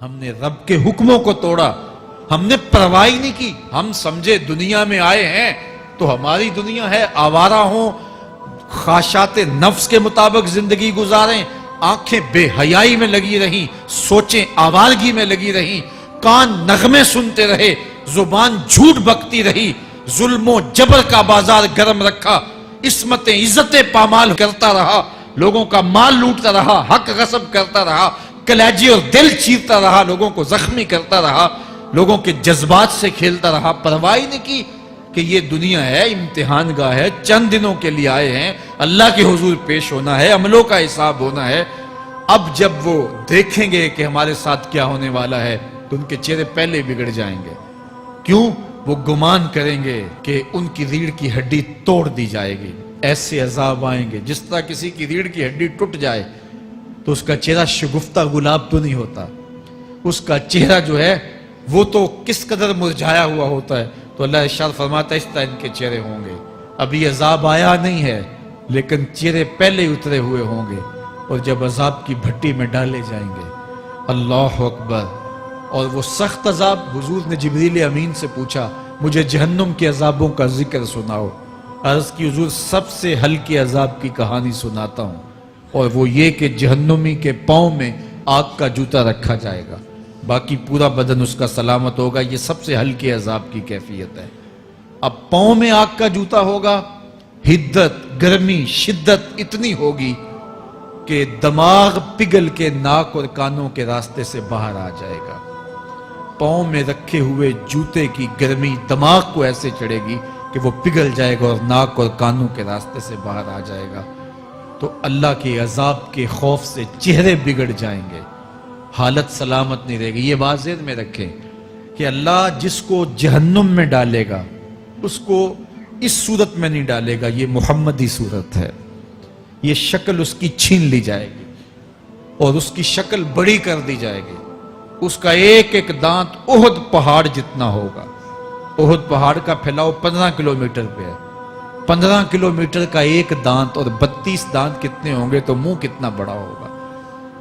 ہم نے رب کے حکموں کو توڑا، ہم نے پرواہ ہی نہیں کی۔ ہم سمجھے دنیا میں آئے ہیں تو ہماری دنیا ہے، آوارہ ہوں، خواہشات نفس کے مطابق زندگی گزاریں، آنکھیں بے حیائی میں لگی رہیں، سوچیں آوارگی میں لگی رہیں، کان نغمے سنتے رہے، زبان جھوٹ بکتی رہی، ظلم و جبر کا بازار گرم رکھا، عصمتیں عزتیں پامال کرتا رہا، لوگوں کا مال لوٹتا رہا، حق غصب کرتا رہا، کلیجے اور دل چیرتا رہا، لوگوں کو زخمی کرتا رہا، لوگوں کے جذبات سے کھیلتا رہا، پرواہ نہیں کی کہ یہ دنیا ہے، امتحان گاہ ہے، چند دنوں کے لیے آئے ہیں، اللہ کے حضور پیش ہونا ہے، عملوں کا حساب ہونا ہے۔ اب جب وہ دیکھیں گے کہ ہمارے ساتھ کیا ہونے والا ہے تو ان کے چہرے پہلے بگڑ جائیں گے۔ کیوں؟ وہ گمان کریں گے کہ ان کی ریڑھ کی ہڈی توڑ دی جائے گی، ایسے عذاب آئیں گے جس طرح کسی کی ریڑھ کی ہڈی ٹوٹ جائے تو اس کا چہرہ شگفتہ گلاب تو نہیں ہوتا، اس کا چہرہ جو ہے وہ تو کس قدر مرجھایا ہوا ہوتا ہے۔ تو اللہ ارشاد فرماتا ہے اس طرح ان کے چہرے ہوں گے۔ ابھی عذاب آیا نہیں ہے لیکن چہرے پہلے اترے ہوئے ہوں گے، اور جب عذاب کی بھٹی میں ڈالے جائیں گے، اللہ اکبر، اور وہ سخت عذاب، حضور نے جبریل امین سے پوچھا مجھے جہنم کے عذابوں کا ذکر سناؤ۔ عرض کی حضور سب سے ہلکے عذاب کی کہانی سناتا ہوں، اور وہ یہ کہ جہنمی کے پاؤں میں آگ کا جوتا رکھا جائے گا، باقی پورا بدن اس کا سلامت ہوگا۔ یہ سب سے ہلکے عذاب کی کیفیت ہے۔ اب پاؤں میں آگ کا جوتا ہوگا، حدت، گرمی، شدت اتنی ہوگی کہ دماغ پگھل کے ناک اور کانوں کے راستے سے باہر آ جائے گا۔ پاؤں میں رکھے ہوئے جوتے کی گرمی دماغ کو ایسے چڑھے گی کہ وہ پگھل جائے گا اور ناک اور کانوں کے راستے سے باہر آ جائے گا۔ تو اللہ کے عذاب کے خوف سے چہرے بگڑ جائیں گے، حالت سلامت نہیں رہے گی۔ یہ بات ذہن میں رکھیں کہ اللہ جس کو جہنم میں ڈالے گا اس کو اس صورت میں نہیں ڈالے گا، یہ محمدی صورت ہے، یہ شکل اس کی چھین لی جائے گی اور اس کی شکل بڑی کر دی جائے گی۔ اس کا ایک ایک دانت احد پہاڑ جتنا ہوگا۔ احد پہاڑ کا پھیلاؤ 15 کلومیٹر پہ ہے، 15 کلومیٹر کا ایک دانت اور 32 دانت کتنے ہوں گے تو منہ کتنا بڑا ہوگا۔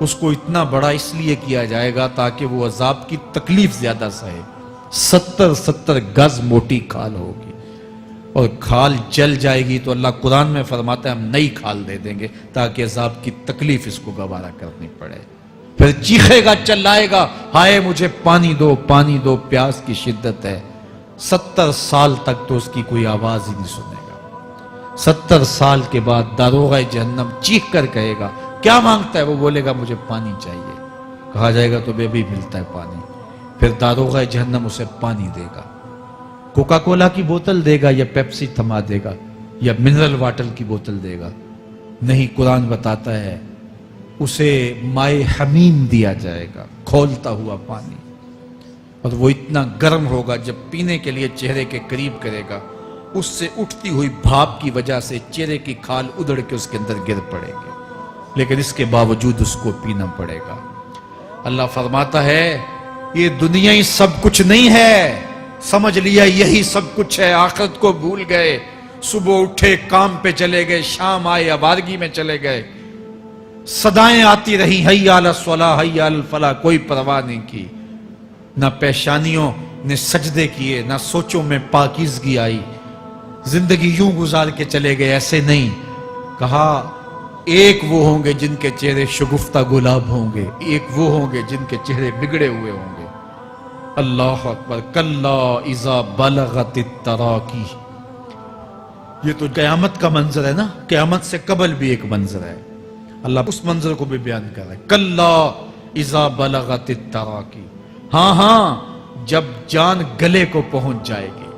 اس کو اتنا بڑا اس لیے کیا جائے گا تاکہ وہ عذاب کی تکلیف زیادہ سہے۔ 70 گز موٹی کھال ہوگی اور کھال جل جائے گی تو اللہ قرآن میں فرماتا ہے ہم نئی کھال دے دیں گے تاکہ عذاب کی تکلیف اس کو گوارا کرنی پڑے۔ پھر چیخے گا، چلائے گا، ہائے مجھے پانی دو، پانی دو، پیاس کی شدت ہے۔ 70 سال تک تو اس کی کوئی آواز ہی نہیں سنے گا۔ 70 سال کے بعد داروغہ جہنم چیخ کر کہے گا کیا مانگتا ہے؟ وہ بولے گا مجھے پانی چاہیے۔ کہا جائے گا تو بے بھی ملتا ہے پانی۔ پھر داروغہ جہنم اسے پانی دے گا، کوکا کولا کی بوتل دے گا یا پیپسی تھما دے گا یا منرل واٹر کی بوتل دے گا؟ نہیں، قرآن بتاتا ہے اسے مائے حمیم دیا جائے گا، کھولتا ہوا پانی، اور وہ اتنا گرم ہوگا جب پینے کے لیے چہرے کے قریب کرے گا اس سے اٹھتی ہوئی بھاپ کی وجہ سے چہرے کی کھال ادھڑ کے اس کے اندر گر پڑے گی، لیکن اس کے باوجود اس کو پینا پڑے گا۔ اللہ فرماتا ہے یہ دنیا ہی سب کچھ نہیں ہے، سمجھ لیا یہی سب کچھ ہے، آخرت کو بھول گئے، صبح اٹھے کام پہ چلے گئے، شام آئے آوارگی میں چلے گئے، صدائیں آتی رہی حی علی الصلاح حی علی الفلاح، کوئی پرواہ نہیں کی، نہ پیشانیوں نے سجدے کیے، نہ سوچوں میں پاکیزگی آئی، زندگی یوں گزار کے چلے گئے۔ ایسے نہیں، کہا ایک وہ ہوں گے جن کے چہرے شگفتہ گلاب ہوں گے، ایک وہ ہوں گے جن کے چہرے بگڑے ہوئے ہوں گے۔ اللہ اکبر، کلا اذا بلغت التراقی، یہ تو قیامت کا منظر ہے نا، قیامت سے قبل بھی ایک منظر ہے، اللہ اس منظر کو بھی بیان کر رہا ہے۔ کلا اذا بلغت التراقی، ہاں جب جان گلے کو پہنچ جائے گی۔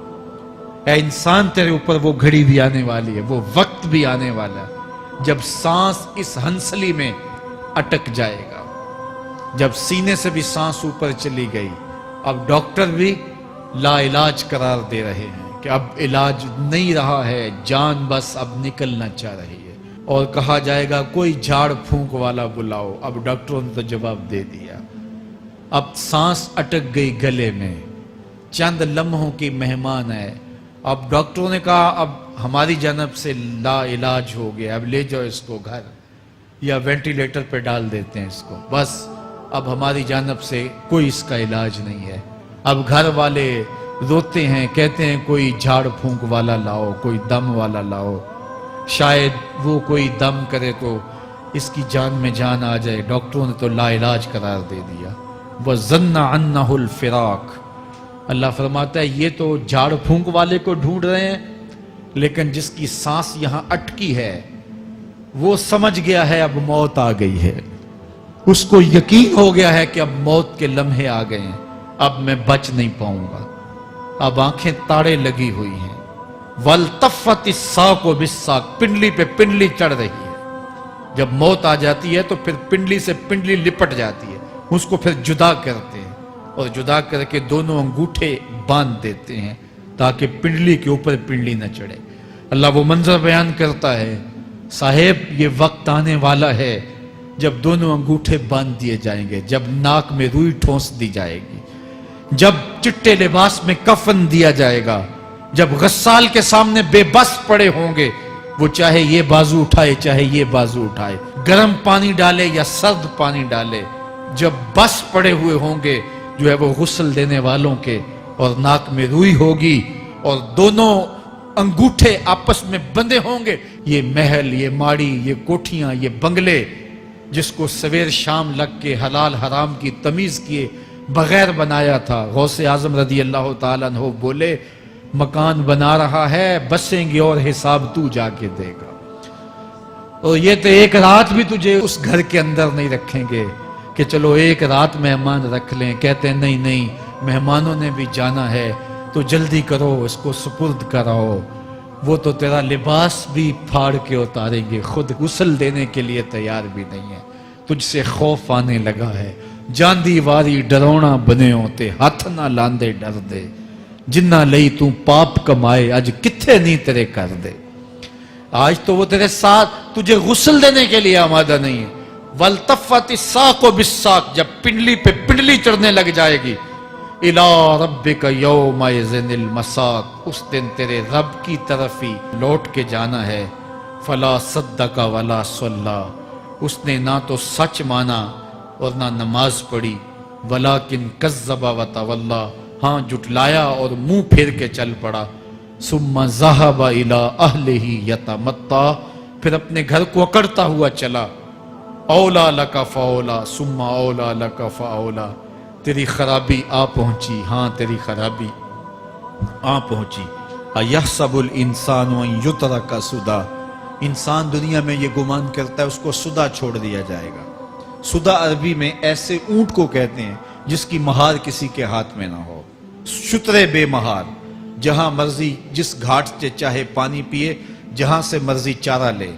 اے انسان تیرے اوپر وہ گھڑی بھی آنے والی ہے، وہ وقت بھی آنے والا ہے جب سانس اس ہنسلی میں اٹک جائے گا، جب سینے سے بھی سانس اوپر چلی گئی، اب ڈاکٹر بھی لا علاج قرار دے رہے ہیں کہ اب علاج نہیں رہا ہے، جان بس اب نکلنا چاہ رہی ہے، اور کہا جائے گا کوئی جھاڑ پھونک والا بلاؤ۔ اب ڈاکٹروں نے تو جواب دے دیا، اب سانس اٹک گئی گلے میں، چند لمحوں کی مہمان ہے۔ اب ڈاکٹروں نے کہا اب ہماری جانب سے لا علاج ہو گیا، اب لے جاؤ اس کو گھر، یا وینٹیلیٹر پہ ڈال دیتے ہیں اس کو، بس اب ہماری جانب سے کوئی اس کا علاج نہیں ہے. اب گھر والے روتے ہیں, کہتے ہیں کوئی جھاڑ پھونک والا لاؤ, کوئی دم والا لاؤ, شاید وہ کوئی دم کرے تو اس کی جان میں جان آ جائے. ڈاکٹروں نے تو لا علاج قرار دے دیا. وَظَنَّ عَنَّهُ الْفِرَاقِ. اللہ فرماتا ہے یہ تو جھاڑ پھونک والے کو ڈھونڈ رہے ہیں, لیکن جس کی سانس یہاں اٹکی ہے وہ سمجھ گیا ہے اب موت آ گئی ہے. اس کو یقین ہو گیا ہے کہ اب موت کے لمحے آ گئے ہیں, اب میں بچ نہیں پاؤں گا. اب آنکھیں تاڑے لگی ہوئی ہیں. وَالْتَفَّتِ السَّاقُ بِالسَّاقِ. پنڈلی پہ پنڈلی چڑھ رہی ہے. جب موت آ جاتی ہے تو پھر پنڈلی سے پنڈلی لپٹ جاتی ہے, اس کو پھر جدا کرتے ہیں اور جدا کر کے دونوں انگوٹھے باندھ دیتے ہیں تاکہ پنڈلی کے اوپر پنڈلی نہ چڑھے. اللہ وہ منظر بیان کرتا ہے, صاحب یہ وقت آنے والا ہے جب دونوں انگوٹھے باندھ دیے جائیں گے, جب ناک میں روئی ٹھونس دی جائے گی, جب چٹے لباس میں کفن دیا جائے گا, جب غسال کے سامنے بے بس پڑے ہوں گے, وہ چاہے یہ بازو اٹھائے چاہے یہ بازو اٹھائے, گرم پانی ڈالے یا سرد پانی ڈالے, جب بس پڑے ہوئے ہوں گے جو ہے وہ غسل دینے والوں کے, اور ناک میں روئی ہوگی اور دونوں انگوٹھے آپس میں بندھے ہوں گے. یہ محل, یہ ماڑی, یہ کوٹھیاں, یہ بنگلے جس کو سویر شام لگ کے حلال حرام کی تمیز کیے بغیر بنایا تھا, غوث اعظم رضی اللہ تعالیٰ عنہ بولے مکان بنا رہا ہے, بسیں گے اور حساب تو جا کے دے گا. اور یہ تو ایک رات بھی تجھے اس گھر کے اندر نہیں رکھیں گے کہ چلو ایک رات مہمان رکھ لیں. کہتے ہیں نہیں نہیں, مہمانوں نے بھی جانا ہے تو جلدی کرو, اس کو سپرد کراؤ. وہ تو تیرا لباس بھی پھاڑ کے اتاریں گے, خود غسل دینے کے لیے تیار بھی نہیں ہے. تجھ سے خوف آنے لگا ہے, جاندی واری ڈرونا بنے ہوتے, ہاتھ نہ لاندے ڈر دے, جنہ لئی تو پاپ کمائے اج کتھے نہیں تیرے کر دے. آج تو وہ تیرے ساتھ تجھے غسل دینے کے لیے آمادہ نہیں ہے. وَالْتَفَّتِ السَّاقُ بِالسَّاقِ. جب پنڈلی پہ پنڈلی چڑھنے لگ جائے گی, إِلَىٰ رَبِّكَ يَوْمَئِذٍ الْمَسَاقُ. اس دن تیرے رب کی طرف ہی لوٹ کے جانا ہے. فَلَا صَدَّقَ وَلَا صَلَّىٰ. اس نے نہ تو سچ مانا اور نہ نماز پڑھی. وَلَٰكِنْ كَذَّبَ وَتَوَلَّىٰ. ہاں جھٹلایا اور منہ پھیر کے چل پڑا. ثُمَّ ذَهَبَ إِلَىٰ أَهْلِهِ يَتَمَطَّىٰ. پھر اپنے گھر کو اکڑتا ہوا چلا. اولا لک فاولا ثم اولا لک فاولا. تیری خرابی آ پہنچی, ہاں تیری خرابی آ پہنچی. ایحسب الانسان ان یترک سدی. انسان دنیا میں یہ گمان کرتا ہے اس کو سدا چھوڑ دیا جائے گا. سدا عربی میں ایسے اونٹ کو کہتے ہیں جس کی مہار کسی کے ہاتھ میں نہ ہو. شترے بے مہار, جہاں مرضی جس گھاٹ سے چاہے پانی پیے, جہاں سے مرضی چارہ لے,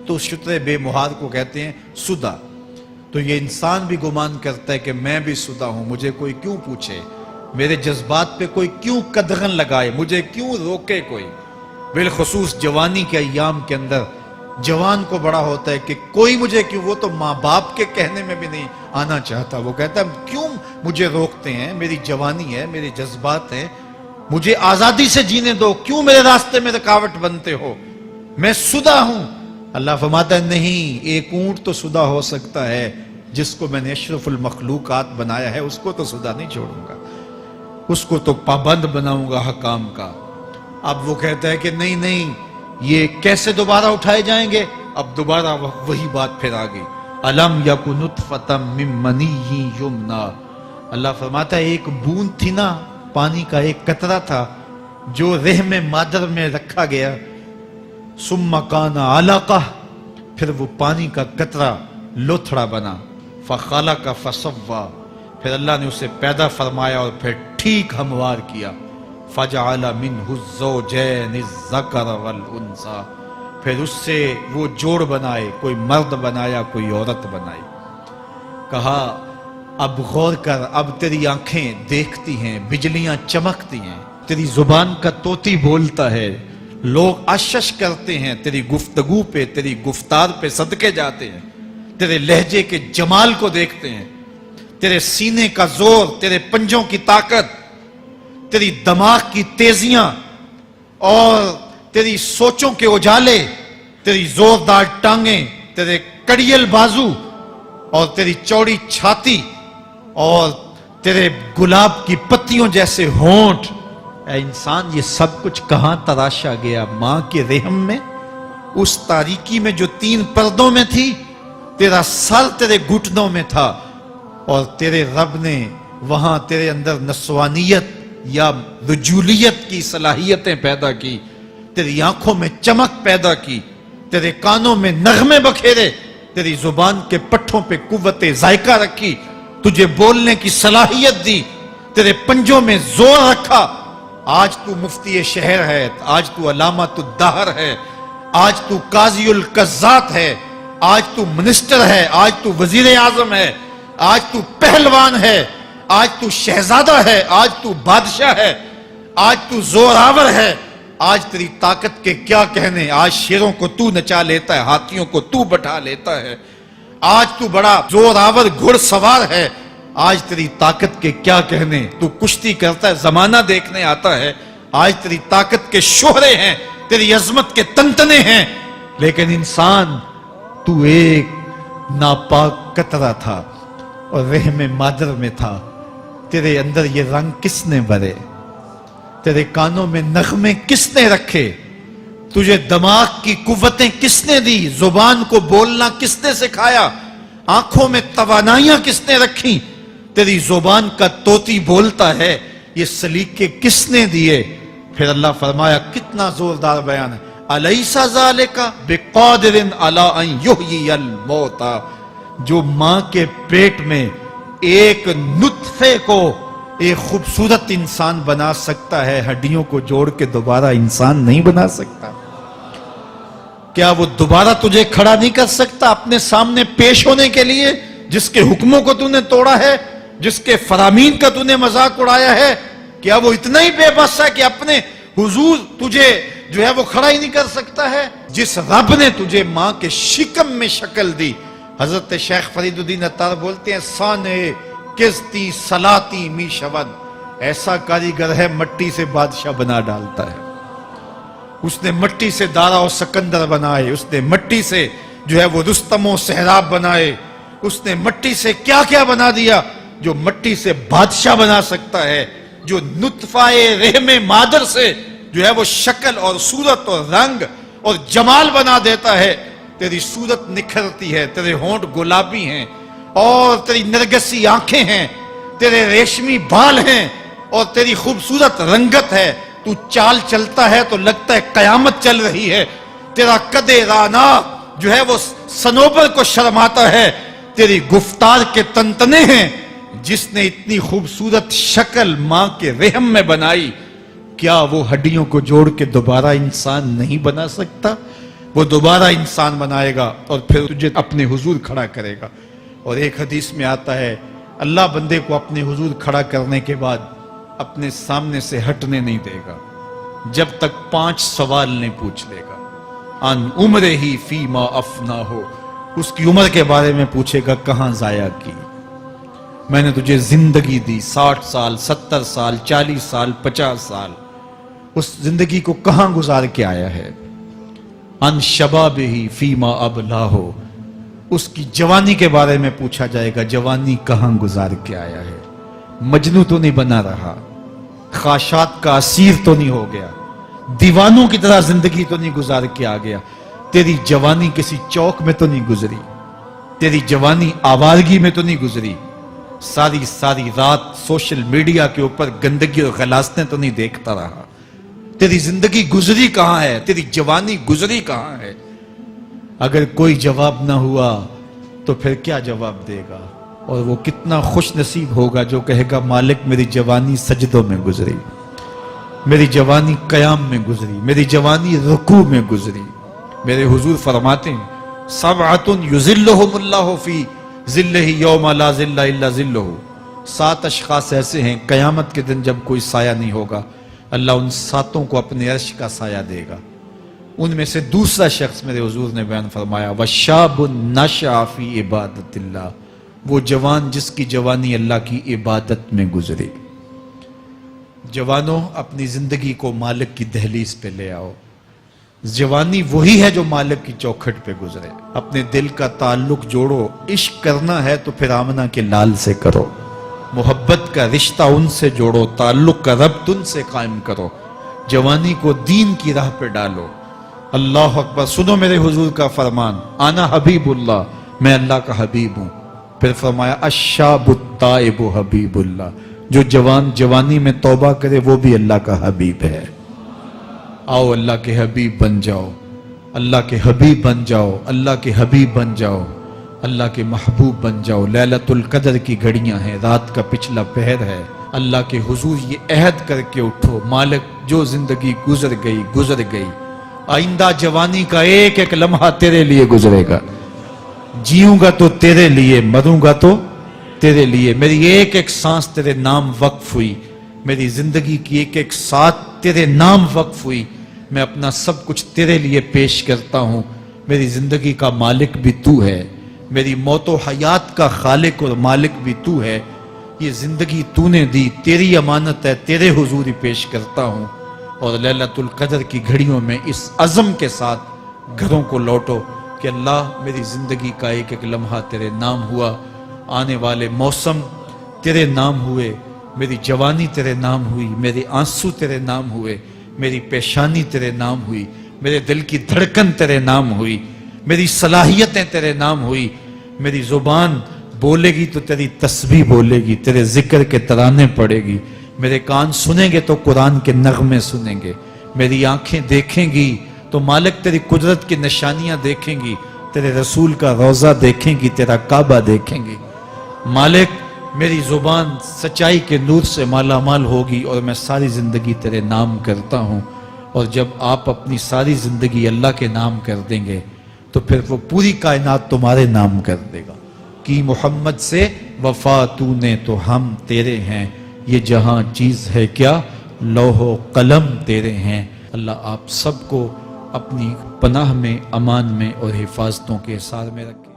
تو شترے بے مہار کو کہتے ہیں سدا. تو یہ انسان بھی گمان کرتا ہے کہ میں بھی سدا ہوں, مجھے کوئی کیوں پوچھے, میرے جذبات پہ کوئی کیوں قدغن لگائے, مجھے کیوں روکے کوئی. بالخصوص جوانی کے ایام کے اندر جوان کو بڑا ہوتا ہے کہ کوئی مجھے کیوں, وہ تو ماں باپ کے کہنے میں بھی نہیں آنا چاہتا. وہ کہتا ہے کیوں مجھے روکتے ہیں, میری جوانی ہے, میرے جذبات ہیں, مجھے آزادی سے جینے دو, کیوں میرے راستے میں رکاوٹ بنتے ہو, میں سدا ہوں. اللہ فرماتا ہے نہیں, ایک اونٹ تو سدا ہو سکتا ہے, جس کو میں نے اشرف المخلوقات بنایا ہے اس کو تو سدا نہیں چھوڑوں گا, اس کو تو پابند بناؤں گا حکام کا. اب وہ کہتا ہے کہ نہیں نہیں, یہ کیسے دوبارہ اٹھائے جائیں گے. اب دوبارہ وہی بات پھر آ گئی. الم یکن نطفۃ من منی یمنی. اللہ فرماتا ہے ایک بوند تھی نا, پانی کا ایک قطرہ تھا جو رحم مادر میں رکھا گیا. ثم کان علقہ, پھر وہ پانی کا قطرہ لوتھڑا بنا. فخلق فسوی, پھر اللہ نے اسے پیدا فرمایا اور پھر ٹھیک ہموار کیا. فجعل منہ الزوجین الذکر والانثی, پھر اس سے وہ جوڑ بنائے, کوئی مرد بنایا کوئی عورت بنائی. کہا اب غور کر, اب تیری آنکھیں دیکھتی ہیں, بجلیاں چمکتی ہیں, تیری زبان کا طوطی بولتا ہے, لوگ اشش کرتے ہیں تیری گفتگو پہ, تیری گفتار پہ صدقے جاتے ہیں, تیرے لہجے کے جمال کو دیکھتے ہیں, تیرے سینے کا زور, تیرے پنجوں کی طاقت, تیری دماغ کی تیزیاں اور تیری سوچوں کے اجالے, تیری زوردار ٹانگیں, تیرے کڑیل بازو اور تیری چوڑی چھاتی, اور تیرے گلاب کی پتیوں جیسے ہونٹ، اے انسان یہ سب کچھ کہاں تراشا گیا؟ ماں کے رحم میں، اس تاریکی میں جو 3 پردوں میں تھی، تیرا سر تیرے گھٹنوں میں تھا، اور تیرے رب نے وہاں تیرے اندر نسوانیت یا رجولیت کی صلاحیتیں پیدا کی، تیری آنکھوں میں چمک پیدا کی، تیرے کانوں میں نغمے بکھیرے، تیری زبان کے پٹھوں پہ قوت ذائقہ رکھی، تجھے بولنے کی صلاحیت دی، تیرے پنجوں میں زور رکھا۔ آج تو مفتی شہر ہے، آج تو علامۃ الدہر ہے، آج تو قاضی القضات ہے، آج تو منسٹر ہے، آج تو وزیر اعظم ہے، آج تو پہلوان ہے، آج تو شہزادہ ہے، آج تو بادشاہ ہے، آج تو زوراور ہے، آج تیری طاقت کے کیا کہنے؟ آج شیروں کو تو نچا لیتا ہے، ہاتھیوں کو تو بٹھا لیتا ہے، آج تو بڑا زوراور گھڑ سوار ہے، آج تیری طاقت کے کیا کہنے؟ تو کشتی کرتا ہے، زمانہ دیکھنے آتا ہے، آج تیری طاقت کے شوہرے ہیں، تیری عظمت کے تنتنے ہیں، لیکن انسان تو ایک ناپاک قطرہ تھا اور رحم مادر میں تھا۔ تیرے اندر یہ رنگ کس نے بھرے؟ تیرے کانوں میں نغمے کس نے رکھے؟ تجھے دماغ کی قوتیں کس نے دی؟ زبان کو بولنا کس نے سکھایا؟ آنکھوں میں توانائیاں کس نے رکھی؟ تیری زبان کا طوطی بولتا ہے، یہ سلیقے کس نے دیے؟ پھر اللہ فرمایا، کتنا زوردار بیان ہے، الیس ذالک بقادر علی ان یحیی الموتى، جو ماں کے پیٹ میں ایک نطفے کو ایک خوبصورت انسان بنا سکتا ہے، ہڈیوں کو جوڑ کے دوبارہ انسان نہیں بنا سکتا؟ کیا وہ دوبارہ تجھے کھڑا نہیں کر سکتا اپنے سامنے پیش ہونے کے لیے، جس کے حکموں کو تو نے توڑا ہے، جس کے فرامین کا تو نے مذاق اڑایا ہے؟ کیا وہ اتنا ہی بے بس ہے کہ اپنے حضور تجھے جو ہے وہ کھڑا ہی نہیں کر سکتا ہے؟ جس رب نے تجھے ماں کے شکم میں شکل دی، حضرت شیخ فرید الدین عطار بولتے ہیں، سانے کستی سلاتی می شود، ایسا کاریگر ہے مٹی سے بادشاہ بنا ڈالتا ہے۔ اس نے مٹی سے دارا و سکندر بنائے، اس نے مٹی سے جو ہے وہ رستم و سہراب بنائے، اس نے مٹی سے کیا کیا بنا دیا، جو مٹی سے بادشاہ بنا سکتا ہے، جو نطفہ رحم مادر سے جو ہے وہ شکل اور صورت اور رنگ اور جمال بنا دیتا ہے۔ تیری صورت نکھرتی ہے، تیرے ہونٹ گلابی ہیں، اور تیری نرگسی آنکھیں ہیں، تیرے ریشمی بال ہیں، اور تیری خوبصورت رنگت ہے، تو چال چلتا ہے تو لگتا ہے قیامت چل رہی ہے، تیرا قد رانا جو ہے وہ صنوبر کو شرماتا ہے، تیری گفتار کے تنتنے ہیں۔ جس نے اتنی خوبصورت شکل ماں کے رحم میں بنائی، کیا وہ ہڈیوں کو جوڑ کے دوبارہ انسان نہیں بنا سکتا؟ وہ دوبارہ انسان بنائے گا اور پھر تجھے اپنے حضور کھڑا کرے گا۔ اور ایک حدیث میں آتا ہے، اللہ بندے کو اپنے حضور کھڑا کرنے کے بعد اپنے سامنے سے ہٹنے نہیں دے گا جب تک 5 سوال نہیں پوچھ لے گا۔ ان عمرہ ہی فیما افنا ہو، اس کی عمر کے بارے میں پوچھے گا، کہاں ضائع کی؟ میں نے تجھے زندگی دی، 60 سال 70 سال 40 سال 50 سال، اس زندگی کو کہاں گزار کے آیا ہے؟ ان شبابہ فیما ابلا ہو، اس کی جوانی کے بارے میں پوچھا جائے گا، جوانی کہاں گزار کے آیا ہے؟ مجنوں تو نہیں بنا رہا، خواہشات کا اسیر تو نہیں ہو گیا، دیوانوں کی طرح زندگی تو نہیں گزار کے آ گیا؟ تیری جوانی کسی چوک میں تو نہیں گزری، تیری جوانی آوارگی میں تو نہیں گزری، ساری رات سوشل میڈیا کے اوپر گندگی اور غلاظتیں تو نہیں دیکھتا رہا؟ تیری زندگی گزری کہاں ہے؟ تیری جوانی گزری کہاں ہے؟ اگر کوئی جواب نہ ہوا تو پھر کیا جواب دے گا؟ اور وہ کتنا خوش نصیب ہوگا جو کہے گا، مالک میری جوانی سجدوں میں گزری، میری جوانی قیام میں گزری، میری جوانی رکوع میں گزری۔ میرے حضور فرماتے ہیں، سبعۃ یظلھم اللہ فی ظلہ یوم لا ظل الا ظلہ، 7 اشخاص ایسے ہیں قیامت کے دن جب کوئی سایہ نہیں ہوگا، اللہ ان 7 کو اپنے عرش کا سایہ دے گا۔ ان میں سے دوسرا شخص میرے حضور نے بیان فرمایا، وَشَابٌ نَشَأَ فِي عِبَادَةِ اللَّهِ، وہ جوان جس کی جوانی اللہ کی عبادت میں گزرے۔ جوانوں، اپنی زندگی کو مالک کی دہلیز پہ لے آؤ۔ جوانی وہی ہے جو مالک کی چوکھٹ پہ گزرے۔ اپنے دل کا تعلق جوڑو، عشق کرنا ہے تو پھر آمنہ کے لال سے کرو۔ محبت کا رشتہ ان سے جوڑو، تعلق کا ربط ان سے قائم کرو، جوانی کو دین کی راہ پہ ڈالو۔ اللہ اکبر۔ سنو میرے حضور کا فرمان، آنا حبیب اللہ، میں اللہ کا حبیب ہوں۔ پھر فرمایا الشاب التائب حبیب اللہ، جو جوان جوانی میں توبہ کرے وہ بھی اللہ کا حبیب ہے۔ آؤ اللہ کے حبیب بن جاؤ، اللہ کے حبیب بن جاؤ، اللہ کے حبیب بن جاؤ، اللہ کے محبوب بن جاؤ۔ لیلۃ القدر کی گھڑیاں ہیں، رات کا پچھلا پہر ہے، اللہ کے حضور یہ عہد کر کے اٹھو، مالک جو زندگی گزر گئی، آئندہ جوانی کا ایک ایک لمحہ تیرے لیے گزرے گا، جیوں گا تو تیرے لیے، مروں گا تو تیرے لیے، میری ایک ایک سانس تیرے نام وقف ہوئی، میری زندگی کی ایک ایک ساتھ تیرے نام وقف ہوئی، میں اپنا سب کچھ تیرے لیے پیش کرتا ہوں۔ میری زندگی کا مالک بھی تو ہے، میری موت و حیات کا خالق اور مالک بھی تو ہے، یہ زندگی تو نے دی، تیری امانت ہے، تیرے حضور ہی پیش کرتا ہوں۔ اور لیلۃ القدر کی گھڑیوں میں اس عزم کے ساتھ گھروں کو لوٹو کہ اللہ میری زندگی کا ایک ایک لمحہ تیرے نام ہوا، آنے والے موسم تیرے نام ہوئے، میری جوانی تیرے نام ہوئی، میرے آنسو تیرے نام ہوئے، میری پیشانی تیرے نام ہوئی، میرے دل کی دھڑکن تیرے نام ہوئی، میری صلاحیتیں تیرے نام ہوئی، میری زبان بولے گی تو تیری تسبیح بولے گی، تیرے ذکر کے ترانے پڑے گی، میرے کان سنیں گے تو قرآن کے نغمے سنیں گے، میری آنکھیں دیکھیں گی تو مالک تیری قدرت کی نشانیاں دیکھیں گی، تیرے رسول کا روضہ دیکھیں گی، تیرا کعبہ دیکھیں گی۔ مالک میری زبان سچائی کے نور سے مالا مال ہوگی اور میں ساری زندگی تیرے نام کرتا ہوں۔ اور جب آپ اپنی ساری زندگی اللہ کے نام کر دیں گے تو پھر وہ پوری کائنات تمہارے نام کر دے گا۔ کی محمد سے وفا تو نے تو ہم تیرے ہیں، یہ جہاں چیز ہے کیا لوح و قلم تیرے ہیں۔ اللہ آپ سب کو اپنی پناہ میں، امان میں اور حفاظتوں کے حصار میں رکھے۔